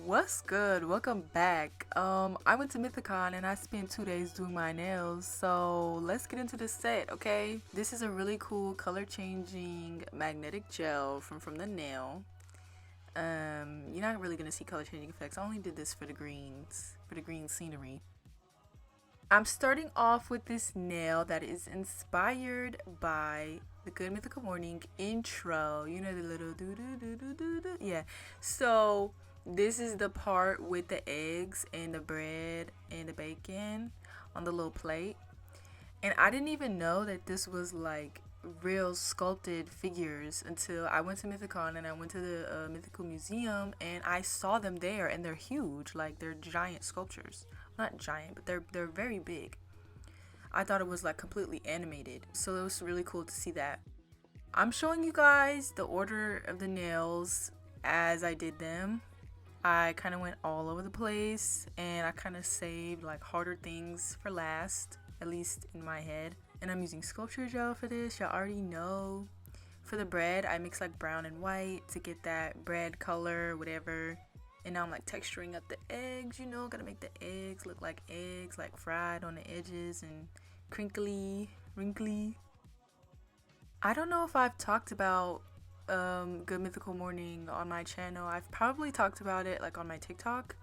What's good? Welcome back. I went to Mythicon and I spent 2 days doing my nails. So let's get into the set, okay? This is a really cool color changing magnetic gel from the nail. You're not really gonna see color changing effects. I only did this for the greens, for the green scenery. I'm starting off with this nail that is inspired by the Good Mythical Morning intro. You know, the little do do do do do do. Yeah. So this is the part with the eggs and the bread and the bacon on the little plate. And I didn't even know that this was like real sculpted figures until I went to Mythicon and I went to the Mythical Museum and I saw them there, and they're huge. Like, they're giant sculptures. Not giant, but they're very big. I thought it was like completely animated, so it was really cool to see that. I'm showing you guys the order of the nails as I did them. I kind of went all over the place and I kind of saved like harder things for last, at least in my head. And I'm using sculpture gel for this, y'all already know. For the bread, I mix like brown and white to get that bread color, whatever. And now I'm like texturing up the eggs, you know, gotta make the eggs look like eggs, like fried on the edges and crinkly, wrinkly. I don't know if I've talked about Good Mythical Morning on my channel. I've probably talked about it like on my TikTok.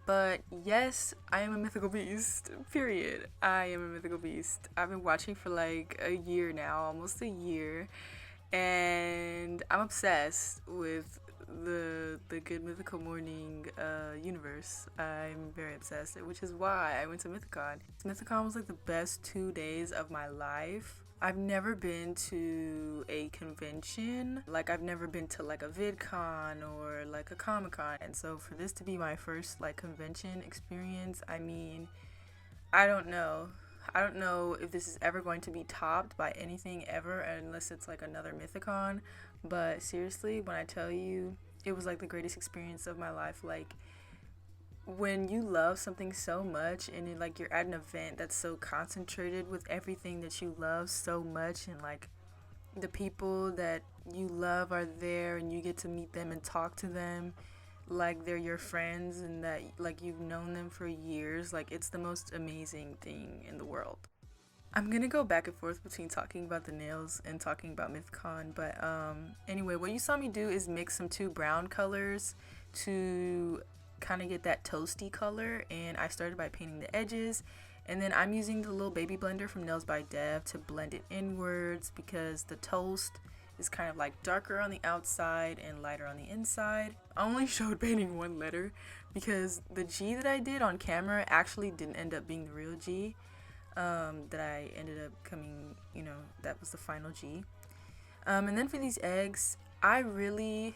But yes, I am a mythical beast, period. I am a mythical beast. I've been watching for like a year now, almost a year. And I'm obsessed with the Good Mythical Morning universe. I'm very obsessed, which is why I went to Mythicon. Mythicon was like the best 2 days of my life. I've never been to a convention. Like, I've never been to like a VidCon or like a Comic-Con. And so for this to be my first like convention experience, I mean, I don't know. I don't know if this is ever going to be topped by anything ever, unless it's like another Mythicon. But seriously, when I tell you, it was like the greatest experience of my life. Like, when you love something so much and it, like, you're at an event that's so concentrated with everything that you love so much, and like the people that you love are there and you get to meet them and talk to them like they're your friends and that like you've known them for years, like it's the most amazing thing in the world. I'm gonna go back and forth between talking about the nails and talking about Mythicon, but anyway, what you saw me do is mix some two brown colors to kind of get that toasty color, and I started by painting the edges, and then I'm using the little baby blender from Nails by Dev to blend it inwards because the toast is kind of like darker on the outside and lighter on the inside. I only showed painting one letter because the G that I did on camera actually didn't end up being the real G that I ended up coming, you know, that was the final G. And then for these eggs, I really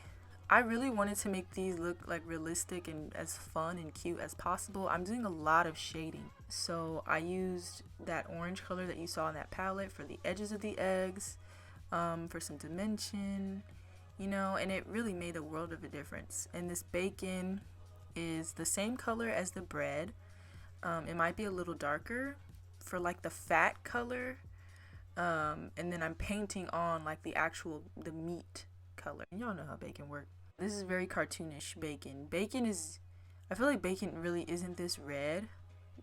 wanted to make these look like realistic and as fun and cute as possible. I'm doing a lot of shading. So I used that orange color that you saw in that palette for the edges of the eggs, for some dimension, you know, and it really made a world of a difference. And this bacon is the same color as the bread. It might be a little darker for like the fat color. And then I'm painting on like the meat color. Y'all know how bacon works. This is very cartoonish bacon. I feel like bacon really isn't this red,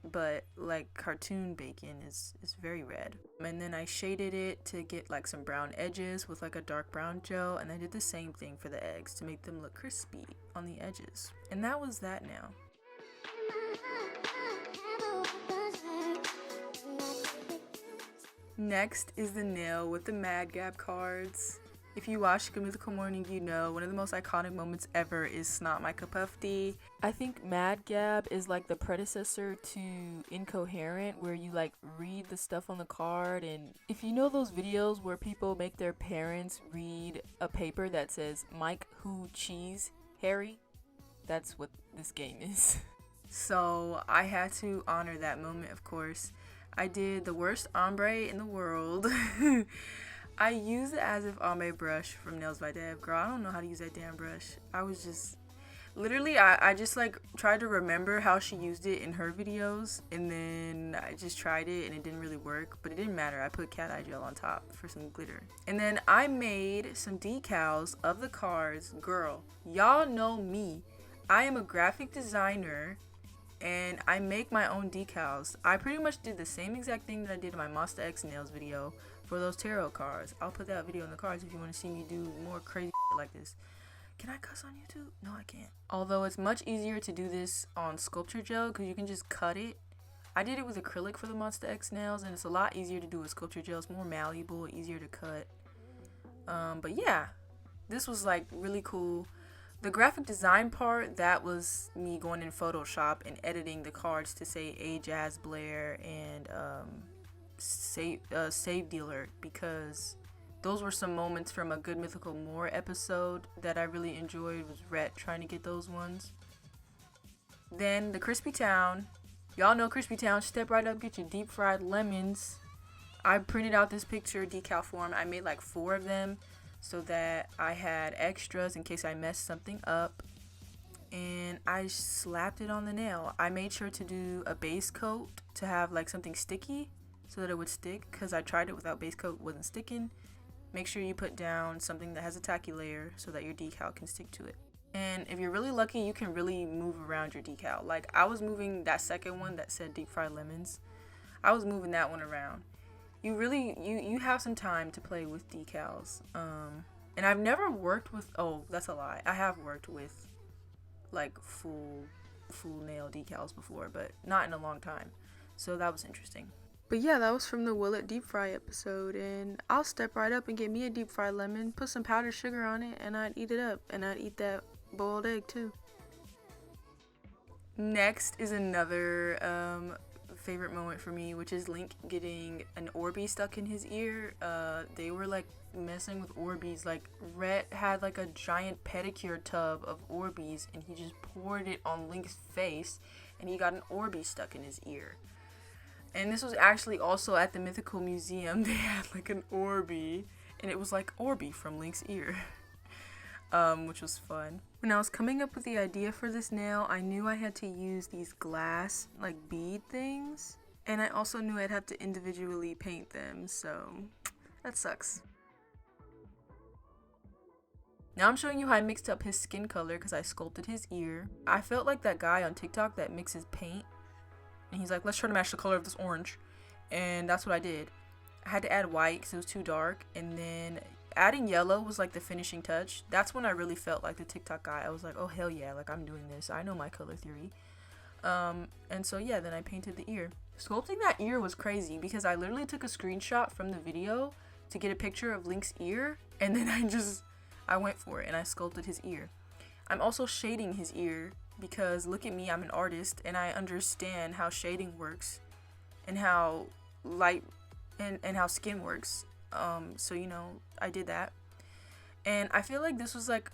but like cartoon bacon is very red. And then I shaded it to get like some brown edges with like a dark brown gel, and I did the same thing for the eggs to make them look crispy on the edges. And that was that now. Next is the nail with the Mad Gab cards. If you watch Good Mythical Morning, you know one of the most iconic moments ever is Snot My Kapufti. I think Mad Gab is like the predecessor to Incoherent, where you like read the stuff on the card. And if you know those videos where people make their parents read a paper that says Mike Who Cheese Harry, that's what this game is. So I had to honor that moment, of course. I did the worst ombre in the world. I used the As If Ombre brush from Nails by Dev. Girl, I don't know how to use that damn brush. I was just... Literally, I just like tried to remember how she used it in her videos, and then I just tried it and it didn't really work, but it didn't matter. I put cat eye gel on top for some glitter. And then I made some decals of the cards. Girl, y'all know me. I am a graphic designer and I make my own decals. I pretty much did the same exact thing that I did in my Monster X Nails video for those tarot cards. I'll put that video in the cards if you want to see me do more crazy shit like this. Can I cuss on YouTube? No, I can't. Although it's much easier to do this on Sculpted gel because you can just cut it. I did it with acrylic for the Monster X nails, and it's a lot easier to do with Sculpted gel. It's more malleable, easier to cut. But yeah, this was like really cool. The graphic design part, that was me going in Photoshop and editing the cards to say A Jazz Blair and Save Dealer, because those were some moments from a Good Mythical More episode that I really enjoyed. It was Rhett trying to get those ones. Then the Crispy Town. Y'all know Crispy Town. Step right up, get your deep fried lemons. I printed out this picture decal form. I made like 4 of them so that I had extras in case I messed something up. And I slapped it on the nail. I made sure to do a base coat to have like something sticky so that it would stick, because I tried it without base coat, it wasn't sticking. Make sure you put down something that has a tacky layer so that your decal can stick to it. And if you're really lucky, you can really move around your decal. Like I was moving that second one that said deep fried lemons. I was moving that one around. You have some time to play with decals. And I've never worked with, oh, that's a lie. I have worked with like full nail decals before, but not in a long time. So that was interesting. But yeah, that was from the Will It Deep Fry episode, and I'll step right up and get me a deep fried lemon, put some powdered sugar on it, and I'd eat it up, and I'd eat that boiled egg too. Next is another favorite moment for me, which is Link getting an Orby stuck in his ear. They were like messing with Orbeez. Like Rhett had like a giant pedicure tub of Orbeez, and he just poured it on Link's face, and he got an Orby stuck in his ear. And this was actually also at the Mythical Museum. They had like an Orby, and it was like Orby from Link's ear, which was fun. When I was coming up with the idea for this nail, I knew I had to use these glass like bead things, and I also knew I'd have to individually paint them, so that sucks. Now I'm showing you how I mixed up his skin color because I sculpted his ear. I felt like that guy on TikTok that mixes paint. And he's like, let's try to match the color of this orange. And that's what I did. I had to add white because it was too dark. And then adding yellow was like the finishing touch. That's when I really felt like the TikTok guy. I was like, oh, hell yeah. Like, I'm doing this. I know my color theory. And so, yeah, then I painted the ear. Sculpting that ear was crazy because I literally took a screenshot from the video to get a picture of Link's ear. And then I went for it and I sculpted his ear. I'm also shading his ear, because look at me, I'm an artist and I understand how shading works and how light and how skin works. So you know, I did that. And I feel like this was like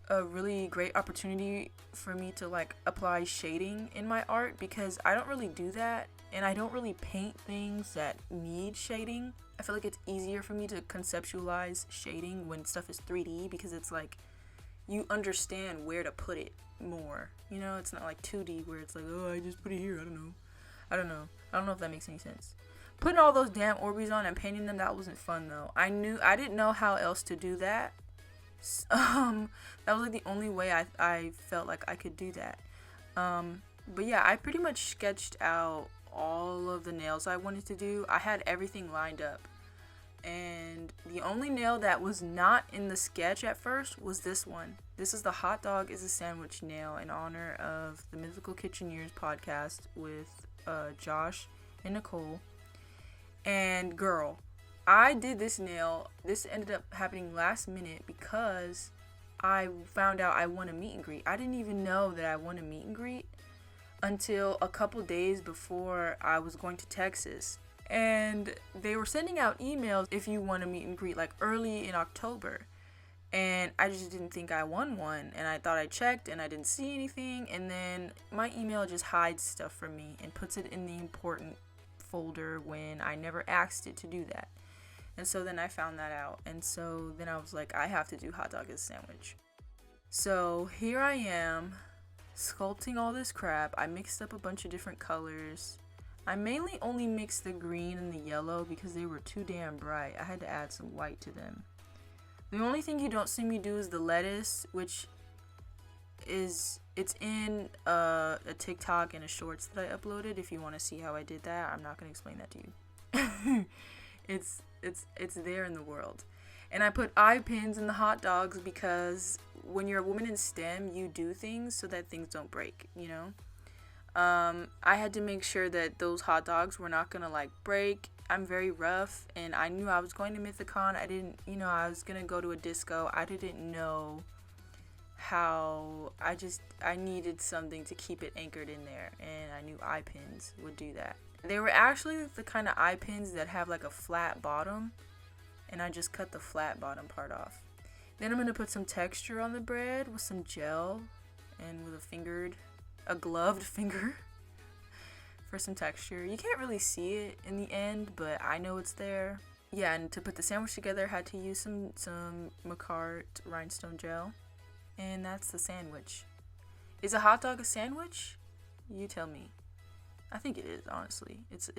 a really great opportunity for me to like apply shading in my art, because I don't really do that and I don't really paint things that need shading. I feel like it's easier for me to conceptualize shading when stuff is 3D, because it's like you understand where to put it more, you know. It's not like 2D where it's like, oh, I just put it here. I don't know if that makes any sense. Putting all those damn Orbeez on and painting them, that wasn't fun though. I didn't know how else to do that. That was like the only way I felt like I could do that. But yeah, I pretty much sketched out all of the nails I wanted to do. I had everything lined up. And the only nail that was not in the sketch at first was this one. This is the Hot Dog is a Sandwich nail in honor of the Mythical Kitcheneers podcast with Josh and Nicole. And girl, I did this nail. This ended up happening last minute because I found out I won a meet and greet. I didn't even know that I won a meet and greet until a couple days before I was going to Texas. And they were sending out emails if you won a meet and greet like early in October. And I just didn't think I won one. And I thought I checked and I didn't see anything. And then my email just hides stuff from me and puts it in the important folder when I never asked it to do that. And so then I found that out. And so then I was like, I have to do Hot Dog as a Sandwich. So here I am sculpting all this crap. I mixed up a bunch of different colors. I mainly only mixed the green and the yellow because they were too damn bright. I had to add some white to them. The only thing you don't see me do is the lettuce, which is It's in a TikTok and a shorts that I uploaded. If you want to see how I did that, I'm not going to explain that to you. It's there in the world. And I put eye pins in the hot dogs because when you're a woman in STEM, you do things so that things don't break, you know? I had to make sure that those hot dogs were not gonna like break. I'm very rough, and I knew I was going to Mythicon. I didn't, I was gonna go to a disco. I didn't know how. I needed something to keep it anchored in there, and I knew eye pins would do that. They were actually the kind of eye pins that have like a flat bottom, and I just cut the flat bottom part off. Then I'm gonna put some texture on the bread with some gel and with a gloved finger for some texture. You can't really see it in the end, but I know it's there. Yeah, and to put the sandwich together, I had to use some Makartt rhinestone gel. And that's the sandwich. Is a hot dog a sandwich? You tell me. I think it is, honestly. It's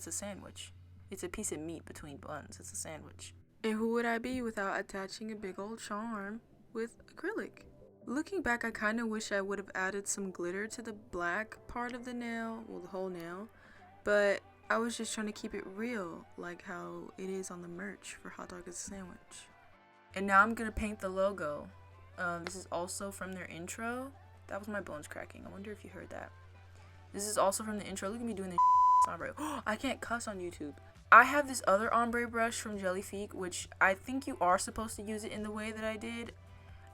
a sandwich. It's a piece of meat between buns. It's a sandwich. And who would I be without attaching a big old charm with acrylic? Looking back, I kind of wish I would have added some glitter to the black part of the nail, well, the whole nail, but I was just trying to keep it real, like how it is on the merch for Hot Dog as a Sandwich. And now I'm going to paint the logo. This is also from their intro. That was my bones cracking. I wonder if you heard that. This is also from the intro. Look at me doing this ombre. I can't cuss on YouTube. I have this other ombre brush from Jellyfique, which I think you are supposed to use it in the way that I did.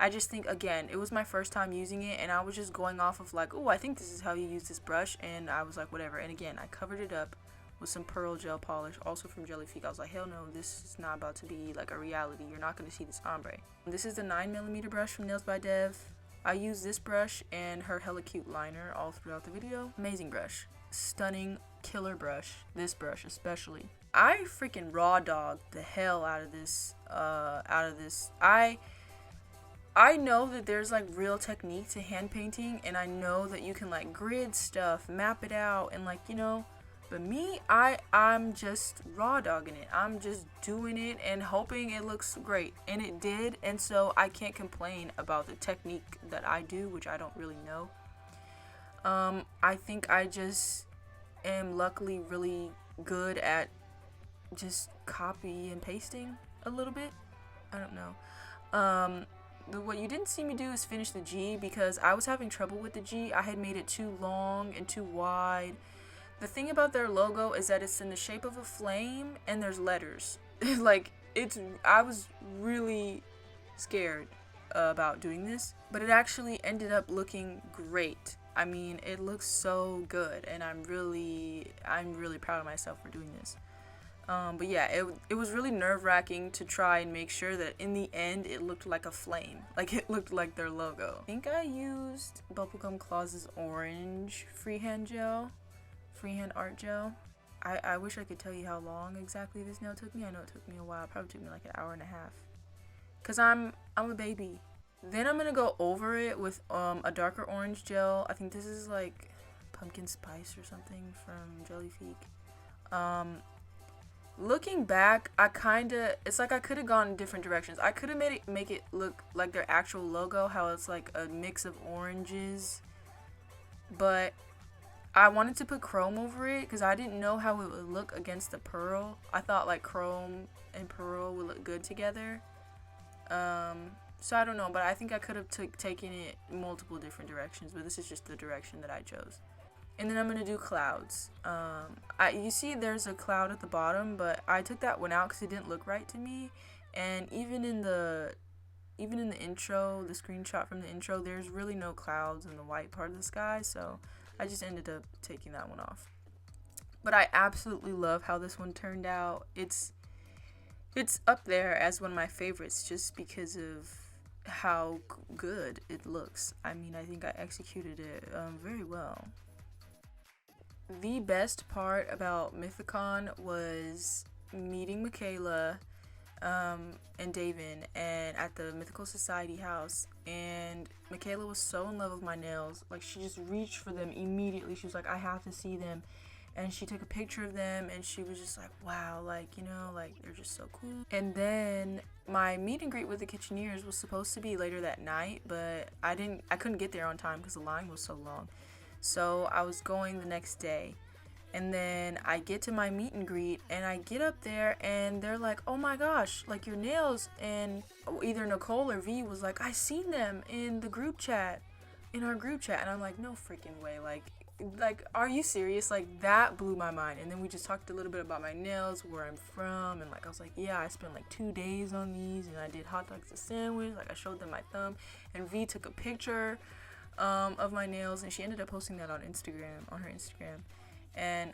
I just think, again, it was my first time using it, and I was just going off of like, oh, I think this is how you use this brush, and I was like, whatever. And again, I covered it up with some pearl gel polish, also from Jellyfique. I was like, hell no, this is not about to be like a reality. You're not going to see this ombre. This is the 9mm brush from Nails by Dev. I use this brush and her hella cute liner all throughout the video. Amazing brush. Stunning, killer brush. This brush especially. I freaking raw dogged the hell out of this. I know that there's like real technique to hand painting, and I know that you can like grid stuff, map it out, and like, but me, I'm just raw dogging it. I'm just doing it and hoping it looks great, and it did, and so I can't complain about the technique that I do, which I don't really know. I think I just am luckily really good at just copy and pasting a little bit. I don't know. What you didn't see me do is finish the G because I was having trouble with the G. I had made it too long and too wide. The thing about their logo is that it's in the shape of a flame and there's letters. I was really scared about doing this, but it actually ended up looking great. I mean, it looks so good, and I'm really proud of myself for doing this. But yeah, it was really nerve-wracking to try and make sure that in the end it looked like a flame. Like it looked like their logo. I think I used Bubblegum Claw's orange freehand art gel. I wish I could tell you how long exactly this nail took me. I know it took me a while. It probably took me like an hour and a half. Cause I'm a baby. Then I'm gonna go over it with a darker orange gel. I think this is like pumpkin spice or something from Jellyfique. Looking back, it's like I could have gone in different directions. I could have make it look like their actual logo, how it's like a mix of oranges. But I wanted to put chrome over it because I didn't know how it would look against the pearl. I thought like chrome and pearl would look good together. So I don't know, but I think I could have taken it multiple different directions, but this is just the direction that I chose. And then I'm going to do clouds. You see there's a cloud at the bottom, but I took that one out because it didn't look right to me. And even in the intro, the screenshot from the intro, there's really no clouds in the white part of the sky, so I just ended up taking that one off. But I absolutely love how this one turned out. It's up there as one of my favorites just because of how good it looks. I mean, I think I executed it very well. The best part about Mythicon was meeting Michaela and Davin and at the Mythical Society house, and Michaela was so in love with my nails. Like, she just reached for them immediately. She was like, I have to see them. and she took a picture of them, and she was just like, wow, like, you know, like, they're just so cool. And then my meet and greet with the Kitcheneers was supposed to be later that night, but I couldn't get there on time because the line was so long. So I was going the next day. And then I get to my meet and greet, and I get up there, and they're like, oh my gosh, like, your nails. And either Nicole or V was like, I seen them in the group chat, in our group chat. And I'm like, no freaking way. Like, are you serious? Like, that blew my mind. And then we just talked a little bit about my nails, where I'm from. And like, I was like, yeah, I spent like 2 days on these, and I did hot dogs and sandwich. Like, I showed them my thumb, and V took a picture of my nails, and she ended up posting that on Instagram, on her Instagram. And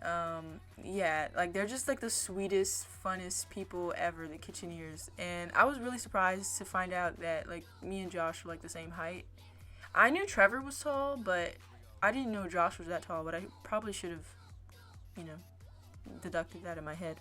yeah, like, they're just like the sweetest, funnest people ever, the Kitcheneers. And I was really surprised to find out that like me and Josh were like the same height. I knew Trevor was tall, but I didn't know Josh was that tall. But I probably should have, you know, deducted that in my head.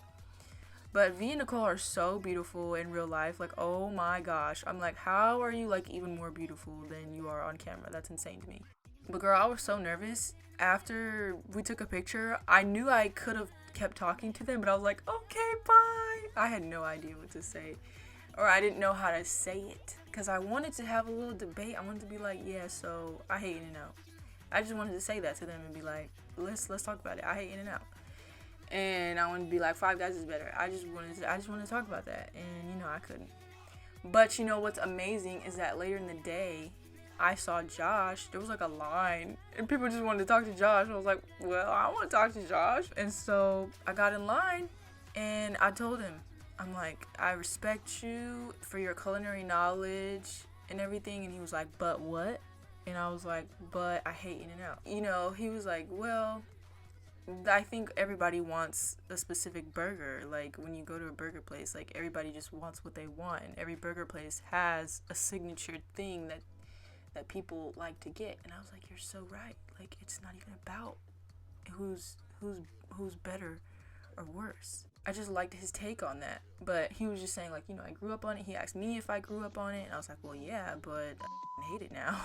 But V and Nicole are so beautiful in real life. Like, oh my gosh, I'm like, how are you like even more beautiful than you are on camera? That's insane to me. But girl, I was so nervous. After we took a picture, I knew I could have kept talking to them, but I was like, okay, bye. I had no idea what to say, or I didn't know how to say it, because I wanted to have a little debate. I wanted to be like, yeah, so I hate In-N-Out. I just wanted to say that to them and be like, let's talk about it. I hate In-N-Out. And I wanted to be like, Five Guys is better. I just wanted to talk about that, and you know, I couldn't. But you know what's amazing is that later in the day, I saw Josh. There was like a line, and people just wanted to talk to Josh. I was like, well, I want to talk to Josh. And so I got in line, and I told him, I'm like, I respect you for your culinary knowledge and everything. And he was like, but what? And I was like, but I hate In-N-Out. You know, he was like, well, I think everybody wants a specific burger. Like, when you go to a burger place, like, everybody just wants what they want. And every burger place has a signature thing that people like to get. And I was like, you're so right. Like, it's not even about who's better or worse. I just liked his take on that. But he was just saying, like, you know, I grew up on it. He asked me if I grew up on it, and I was like, well, yeah, but I hate it now.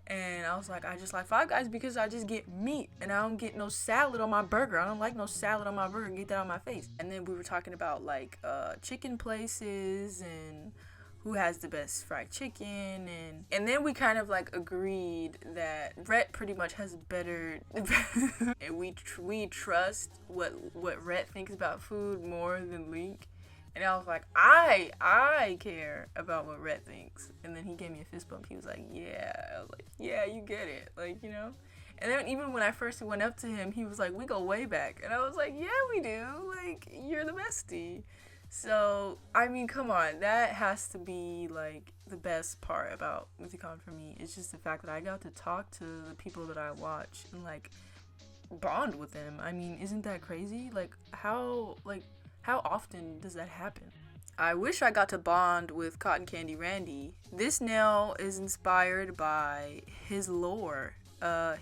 And I was like, I just like Five Guys because I just get meat, and I don't get no salad on my burger. I don't like no salad on my burger. Get that on my face. And then we were talking about like chicken places and who has the best fried chicken, and then we kind of like agreed that Rhett pretty much has better and we trust what Rhett thinks about food more than Link. And I was like, I care about what Rhett thinks. And then he gave me a fist bump. He was like, yeah. I was like, yeah, you get it, like, you know. And then even when I first went up to him, he was like, we go way back. And I was like, yeah, we do, like, you're the bestie. So, I mean, come on, that has to be, like, the best part about Mythicon for me. It's just the fact that I got to talk to the people that I watch and, like, bond with them. I mean, isn't that crazy? Like, how often does that happen? I wish I got to bond with Cotton Candy Randy. This nail is inspired by his lore.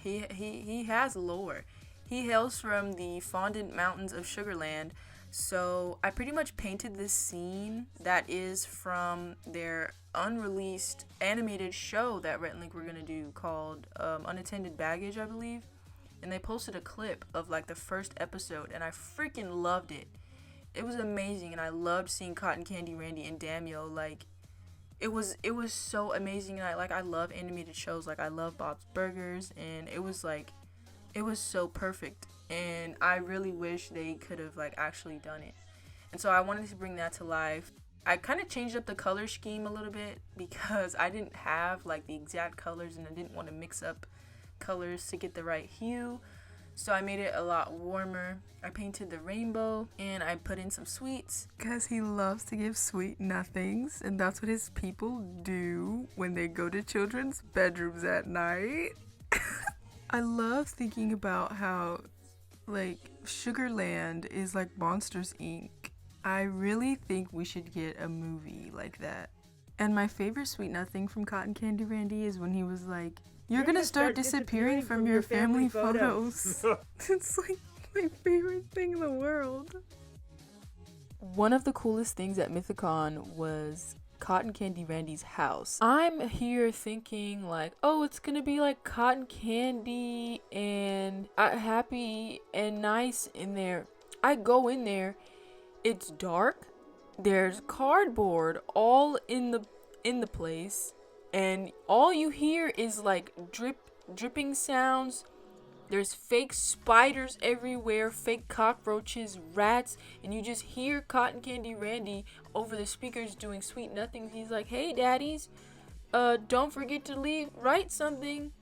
He has lore. He hails from the Fondant Mountains of Sugarland. So I pretty much painted this scene that is from their unreleased animated show that Rhett and Link were going to do called Unattended Baggage, I believe. And they posted a clip of like the first episode, and I freaking loved it. It was amazing, and I loved seeing Cotton Candy Randy and Daniel. Like, it was so amazing, and I love animated shows. Like, I love Bob's Burgers, and it was so perfect. And I really wish they could have like actually done it. And so I wanted to bring that to life. I kind of changed up the color scheme a little bit because I didn't have like the exact colors, and I didn't want to mix up colors to get the right hue. So I made it a lot warmer. I painted the rainbow, and I put in some sweets because he loves to give sweet nothings, and that's what his people do when they go to children's bedrooms at night. I love thinking about how like Sugarland is like Monsters Inc. I really think we should get a movie like that. And my favorite sweet nothing from Cotton Candy Randy is when he was like, you're gonna start disappearing from your family photos. It's like my favorite thing in the world. One of the coolest things at Mythicon was Cotton Candy Randy's house. I'm here thinking like, oh, it's gonna be like cotton candy and happy and nice in there. I go in there, it's dark. There's cardboard all in the place, and all you hear is like dripping sounds. There's fake spiders everywhere, fake cockroaches, rats, and you just hear Cotton Candy Randy over the speakers doing sweet nothings. He's like, "Hey, daddies, don't forget to write something."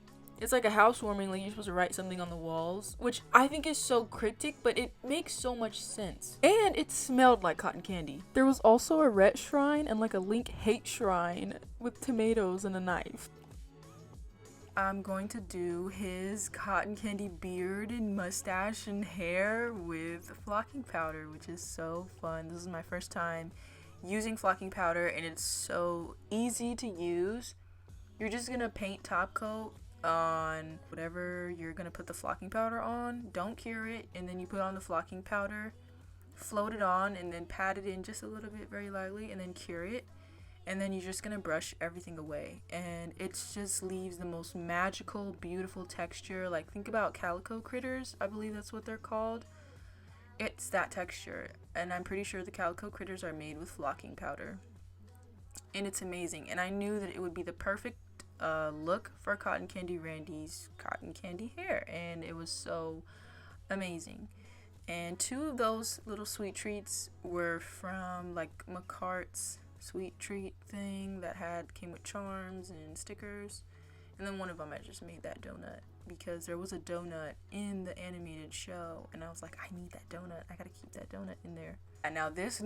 It's like a housewarming, like you're supposed to write something on the walls, which I think is so cryptic, but it makes so much sense. And it smelled like cotton candy. There was also a Rhett shrine and like a Link hate shrine with tomatoes and a knife. I'm going to do his cotton candy beard and mustache and hair with flocking powder, which is so fun. This is my first time using flocking powder, and it's so easy to use. You're just gonna paint top coat on whatever you're gonna put the flocking powder on. Don't cure it, and then you put on the flocking powder, float it on, and then pat it in just a little bit very lightly, and then cure it. And then you're just gonna brush everything away, and it just leaves the most magical, beautiful texture. Like, think about calico critters, I believe that's what they're called. It's that texture, and I'm pretty sure the calico critters are made with flocking powder, and it's amazing. And I knew that it would be the perfect look for Cotton Candy Randy's cotton candy hair, and it was so amazing. And 2 of those little sweet treats were from like Makartt's sweet treat thing that came with charms and stickers, and then one of them I just made that donut because there was a donut in the animated show, and I was like, I need that donut, I gotta keep that donut in there. And now this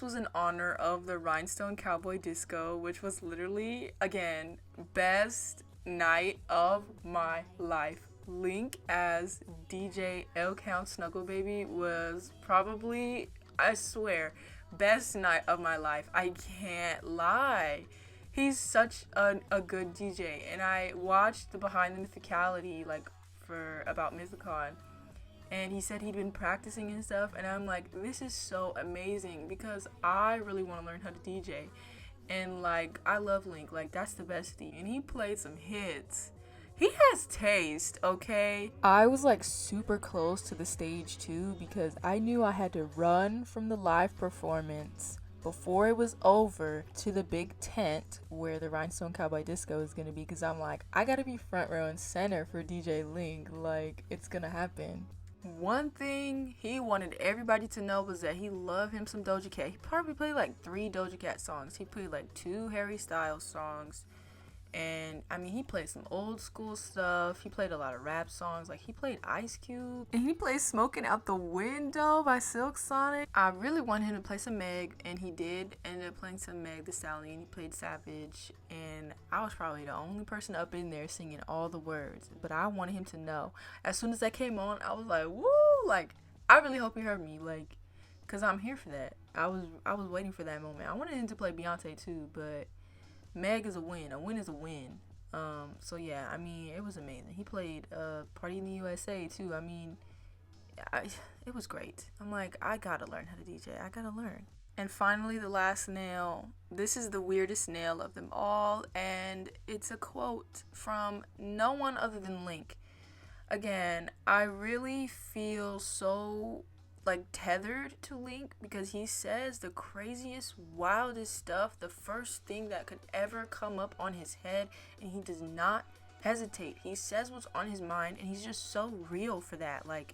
was in honor of the Rhinestone Cowboy Disco, which was literally, again, best night of my life. Link as DJ L Count Snuggle Baby was probably, I swear, best night of my life. I can't lie. He's such a good DJ, and I watched the Behind the Mythicality about Mythicon, and he said he'd been practicing and stuff, and I'm like, this is so amazing because I really want to learn how to DJ, and like, I love Link, like that's the bestie, and he played some hits. He has taste, okay? I was like super close to the stage too because I knew I had to run from the live performance before it was over to the big tent where the Rhinestone Cowboy Disco is gonna be, because I'm like, I gotta be front row and center for DJ Link, like it's gonna happen. One thing he wanted everybody to know was that he loved him some Doja Cat. He probably played like 3 Doja Cat songs. He played like 2 Harry Styles songs. And I mean, he played some old school stuff. He played a lot of rap songs. Like, he played Ice Cube. And he played Smoking Out the Window by Silk Sonic. I really wanted him to play some Meg, and he did. Ended up playing some Meg Thee Stallion. He played Savage. And I was probably the only person up in there singing all the words. But I wanted him to know. As soon as that came on, I was like, woo! Like, I really hope he heard me. Like, because I'm here for that. I was waiting for that moment. I wanted him to play Beyonce too, but Meg is a win. A win is a win. So yeah, I mean, it was amazing. He played Party in the USA too. I mean, it was great. I'm like, I gotta learn how to DJ. I gotta learn. And finally, the last nail. This is the weirdest nail of them all, and it's a quote from no one other than Link. Again, I really feel so tethered to Link because he says the craziest, wildest stuff, the first thing that could ever come up on his head, and he does not hesitate. He says what's on his mind, and he's just so real for that. Like,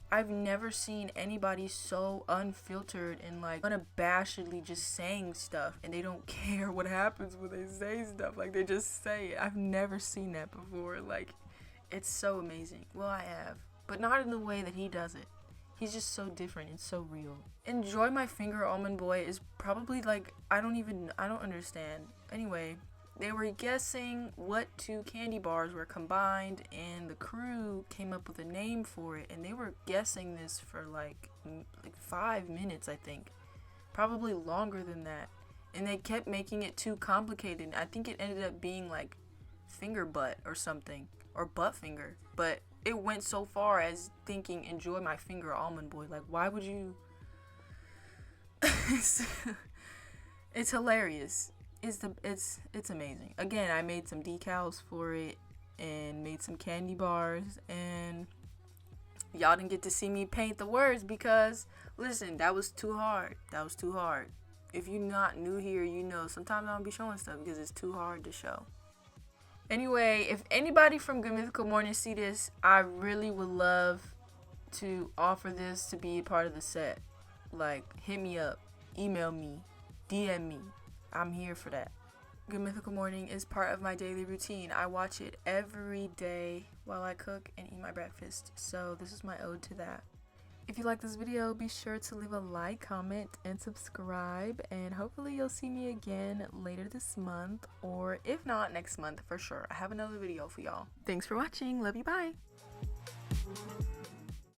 I've never seen anybody so unfiltered and unabashedly just saying stuff, and they don't care what happens when they say stuff. Like, they just say it. I've never seen that before. Like, it's so amazing. Well, I have, but not in the way that he does it. He's just so different and so real. Enjoy My Finger Almond Boy is probably I don't understand. Anyway, they were guessing what 2 candy bars were combined, and the crew came up with a name for it, and they were guessing this for like 5 minutes, I think. Probably longer than that. And they kept making it too complicated. I think it ended up being like finger butt or something, or butt finger, but it went so far as thinking Enjoy My Finger Almond Boy. Like, why would you It's hilarious. It's amazing. Again, I made some decals for it and made some candy bars, and y'all didn't get to see me paint the words because listen, that was too hard. That was too hard. If you're not new here, you know sometimes I don't be showing stuff because it's too hard to show. Anyway, if anybody from Good Mythical Morning see this, I really would love to offer this to be a part of the set. Like, hit me up, email me, DM me. I'm here for that. Good Mythical Morning is part of my daily routine. I watch it every day while I cook and eat my breakfast. So this is my ode to that. If you like this video, be sure to leave a like, comment, and subscribe. And hopefully you'll see me again later this month. Or if not, next month for sure. I have another video for y'all. Thanks for watching. Love you. Bye.